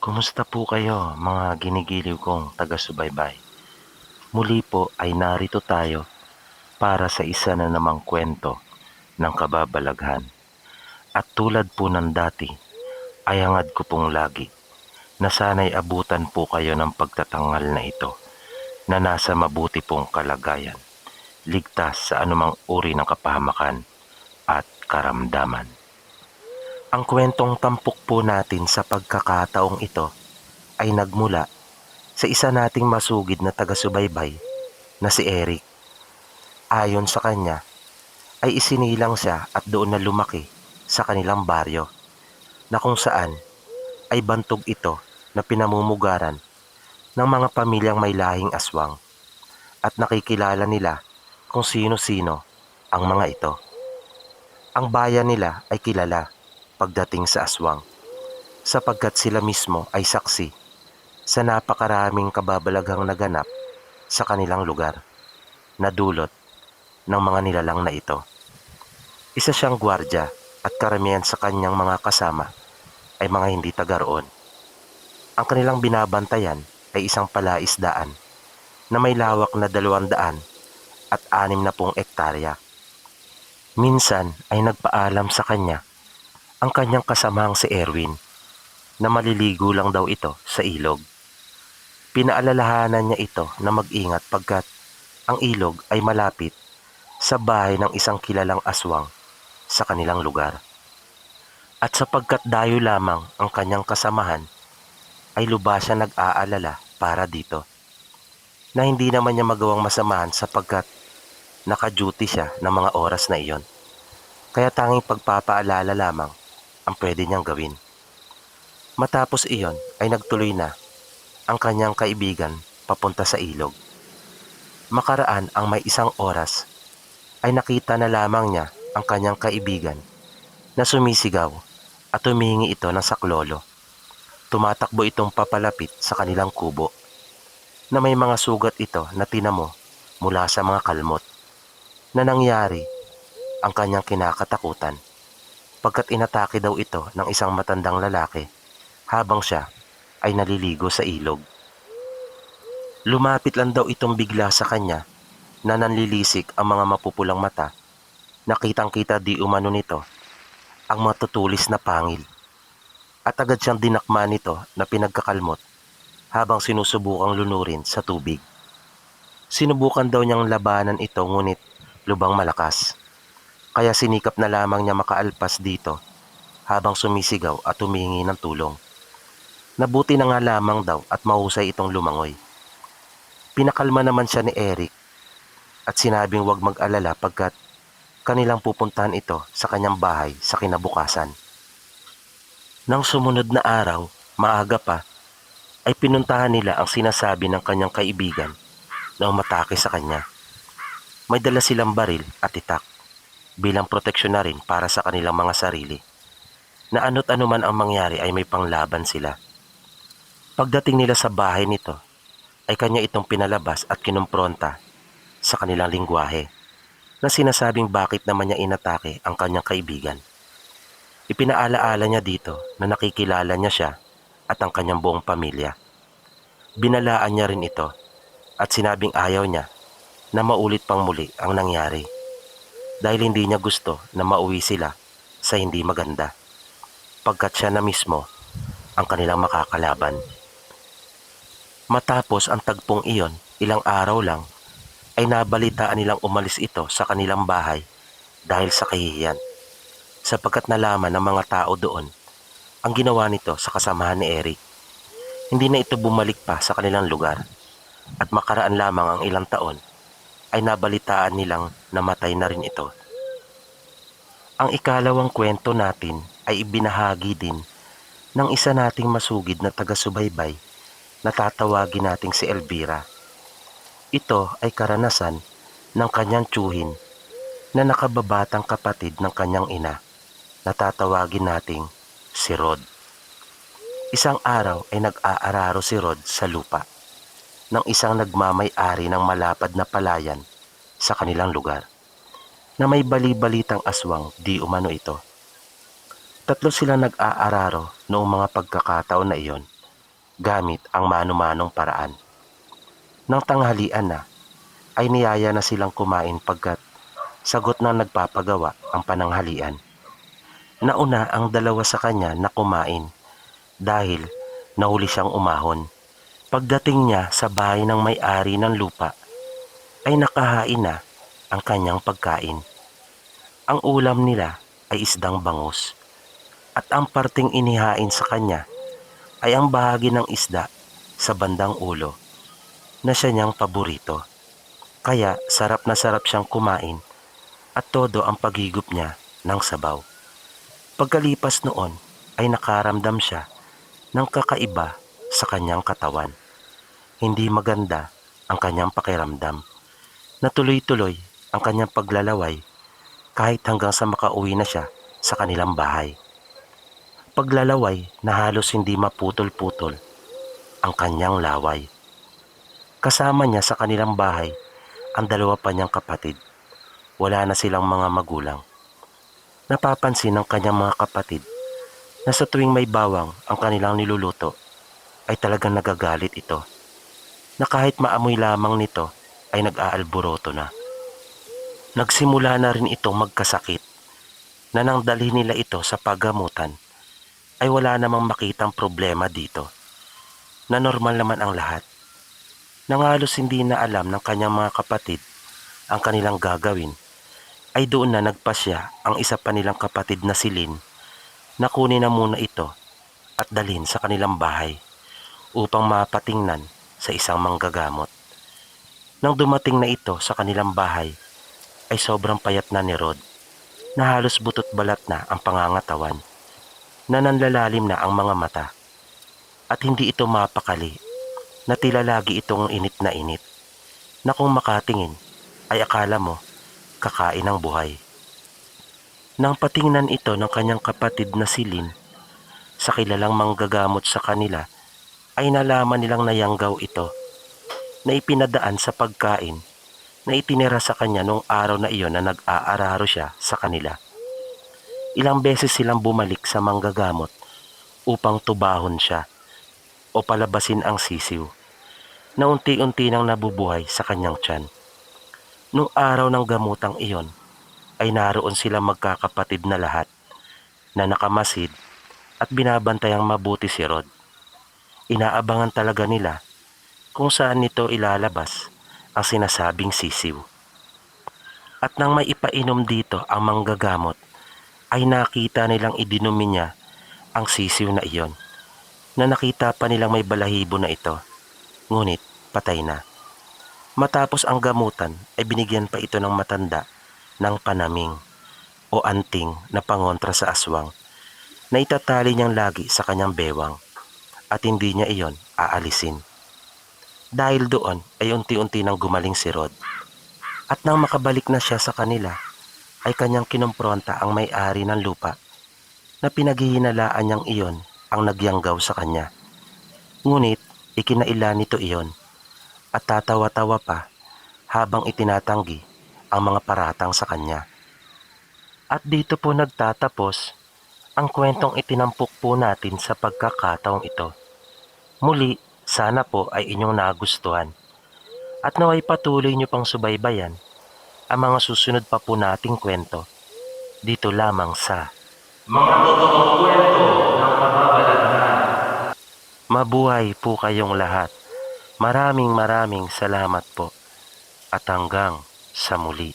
Kumusta po kayo mga ginigiliw kong taga-subaybay? Muli po ay narito tayo para sa isa na namang kwento ng kababalaghan. At tulad po ng dati, ay hangad ko pong lagi na sana'y abutan po kayo ng pagtatangal na ito na nasa mabuti pong kalagayan, ligtas sa anumang uri ng kapahamakan at karamdaman. Ang kwentong tampok po natin sa pagkakataong ito ay nagmula sa isa nating masugid na taga-subaybay na si Eric. Ayon sa kanya ay isinilang siya at doon na lumaki sa kanilang baryo na kung saan ay bantog ito na pinamumugaran ng mga pamilyang may lahing aswang at nakikilala nila kung sino-sino ang mga ito. Ang bayan nila ay kilala pagdating sa aswang sapagkat sila mismo ay saksi sa napakaraming kababalaghang naganap sa kanilang lugar na dulot ng mga nilalang na ito. Isa siyang gwardya at karamihan sa kanyang mga kasama ay mga hindi taga roon. Ang kanilang binabantayan ay isang palaisdaan na may lawak na 260 ektarya. Minsan ay nagpaalam sa kanya ang kanyang kasamang si Erwin na maliligo lang daw ito sa ilog. Pinaalalahanan niya ito na mag-ingat pagkat ang ilog ay malapit sa bahay ng isang kilalang aswang sa kanilang lugar. At sapagkat dayo lamang ang kanyang kasamahan, ay lubha siya nag-aalala para dito, na hindi naman niya magawang masamahan sapagkat naka-duty siya ng mga oras na iyon. Kaya tanging pagpapaalala lamang ang pwede niyang gawin. Matapos iyon ay nagtuloy na ang kanyang kaibigan papunta sa ilog. Makaraan ang may isang oras ay nakita na lamang niya ang kanyang kaibigan na sumisigaw at humihingi ito ng saklolo. Tumatakbo itong papalapit sa kanilang kubo na may mga sugat ito na tinamo mula sa mga kalmot na nangyari ang kanyang kinakatakutan pagkat inatake daw ito ng isang matandang lalaki habang siya ay naliligo sa ilog. Lumapit lang daw itong bigla sa kanya na nanlilisik ang mga mapupulang mata. Nakitang-kita di umano nito ang matutulis na pangil at agad siyang dinakma nito na pinagkakalmot habang sinusubukang lunurin sa tubig. Sinubukan daw niyang labanan ito ngunit lubang malakas. Kaya sinikap na lamang niya makaalpas dito habang sumisigaw at humihingi ng tulong. Nabuti na nga lamang daw at mahusay itong lumangoy. Pinakalma naman siya ni Eric at sinabing huwag mag-alala pagkat kanilang pupuntahan ito sa kanyang bahay sa kinabukasan. Nang sumunod na araw, maaga pa, ay pinuntahan nila ang sinasabi ng kanyang kaibigan na umatake sa kanya. May dala silang baril at itak bilang proteksyon na rin para sa kanilang mga sarili, na ano't anuman ang mangyari ay may panglaban sila. Pagdating nila sa bahay nito, ay kanya itong pinalabas at kinumpronta sa kanilang lingwahe na sinasabing bakit naman niya inatake ang kanyang kaibigan. Ipinaalaala niya dito na nakikilala niya siya at ang kanyang buong pamilya. Binalaan niya rin ito at sinabing ayaw niya na maulit pang muli ang nangyari dahil hindi niya gusto na mauwi sila sa hindi maganda pagkat siya na mismo ang kanilang makakalaban. Matapos ang tagpong iyon, ilang araw lang, ay nabalitaan nilang umalis ito sa kanilang bahay dahil sa kahihiyan. Sapagkat nalaman ng mga tao doon ang ginawa nito sa kasamahan ni Eric. Hindi na ito bumalik pa sa kanilang lugar at makaraan lamang ang ilang taon ay nabalitaan nilang namatay na rin ito. Ang ikalawang kwento natin ay ibinahagi din ng isa nating masugid na taga-subaybay na tatawagin nating si Elvira. Ito ay karanasan ng kanyang tiyuhin na nakababatang kapatid ng kanyang ina na tatawagin nating si Rod. Isang araw ay nag-aararo si Rod sa lupa ng isang nagmamay-ari ng malapad na palayan sa kanilang lugar na may bali-balitang aswang di umano ito. Tatlo silang nag-aararo noong mga pagkakataon na iyon gamit ang mano-manong paraan. Nang tanghalian na ay niyaya na silang kumain pagkat sagot na nagpapagawa ang pananghalian. Nauna ang dalawa sa kanya na kumain dahil nahuli siyang umahon. Pagdating niya sa bahay ng may-ari ng lupa ay nakahain na ang kanyang pagkain. Ang ulam nila ay isdang bangus at ang parting inihain sa kanya ay ang bahagi ng isda sa bandang ulo na siya niyang paborito. Kaya sarap na sarap siyang kumain at todo ang paghigop niya ng sabaw. Pagkalipas noon ay nakaramdam siya ng kakaiba sa kanyang katawan. Hindi maganda ang kanyang pakiramdam. Natuloy-tuloy ang kanyang paglalaway kahit hanggang sa makauwi na siya sa kanilang bahay. Paglalaway na halos hindi maputol-putol ang kanyang laway. Kasama niya sa kanilang bahay ang dalawa pa niyang kapatid. Wala na silang mga magulang. Napapansin ng kanyang mga kapatid na sa tuwing may bawang ang kanilang niluluto ay talagang nagagalit ito, na kahit maamoy lamang nito ay nag-aalboroto na. Nagsimula na rin itong magkasakit na nang dalhin nila ito sa paggamutan ay wala namang makitang problema dito, na normal naman ang lahat. Nang halos hindi na alam ng kanyang mga kapatid ang kanilang gagawin, ay doon na nagpasya ang isa pa nilang kapatid na si Lynn na kunin na muna ito at dalhin sa kanilang bahay upang mapatingnan sa isang manggagamot. Nang dumating na ito sa kanilang bahay ay sobrang payat na ni Rod na halos butot balat na ang pangangatawan, na nanlalalim na ang mga mata at hindi ito mapakali, na tila lagi itong init na kung makatingin ay akala mo kakain ng buhay. Nang patingnan ito ng kanyang kapatid na si Lynn sa kilalang manggagamot sa kanila ay nalaman nilang nayanggaw ito na ipinadaan sa pagkain na itinira sa kanya noong araw na iyon na nag-aararo siya sa kanila. Ilang beses silang bumalik sa manggagamot upang tubahon siya o palabasin ang sisiw na unti-unti nang nabubuhay sa kanyang tiyan. Noong araw ng gamutang iyon ay naroon silang magkakapatid na lahat na nakamasid at binabantayang mabuti si Rod. Inaabangan talaga nila kung saan nito ilalabas ang sinasabing sisiw. At nang may ipainom dito ang manggagamot ay nakita nilang idinumi niya ang sisiw na iyon, na nakita pa nilang may balahibo na ito, ngunit patay na. Matapos ang gamutan ay binigyan pa ito ng matanda ng panaming o anting na pangontra sa aswang na itatali niyang lagi sa kanyang bewang at hindi niya iyon aalisin. Dahil doon ay unti-unti nang gumaling si Rod, at nang makabalik na siya sa kanila ay kanyang kinumpronta ang may-ari ng lupa na pinaghihinalaan niyang iyon ang nagyanggaw sa kanya. Ngunit ikinaila nito iyon at tatawa-tawa pa habang itinatanggi ang mga paratang sa kanya. At dito po nagtatapos ang kwentong itinampok po natin sa pagkakataong ito. Muli, sana po ay inyong nagustuhan at naway patuloy nyo pang subaybayan ang mga susunod pa po nating kwento dito lamang sa Mga Totoong Kwento ng Kababalaghan. Mabuhay po kayong lahat. Maraming salamat po at hanggang sa muli.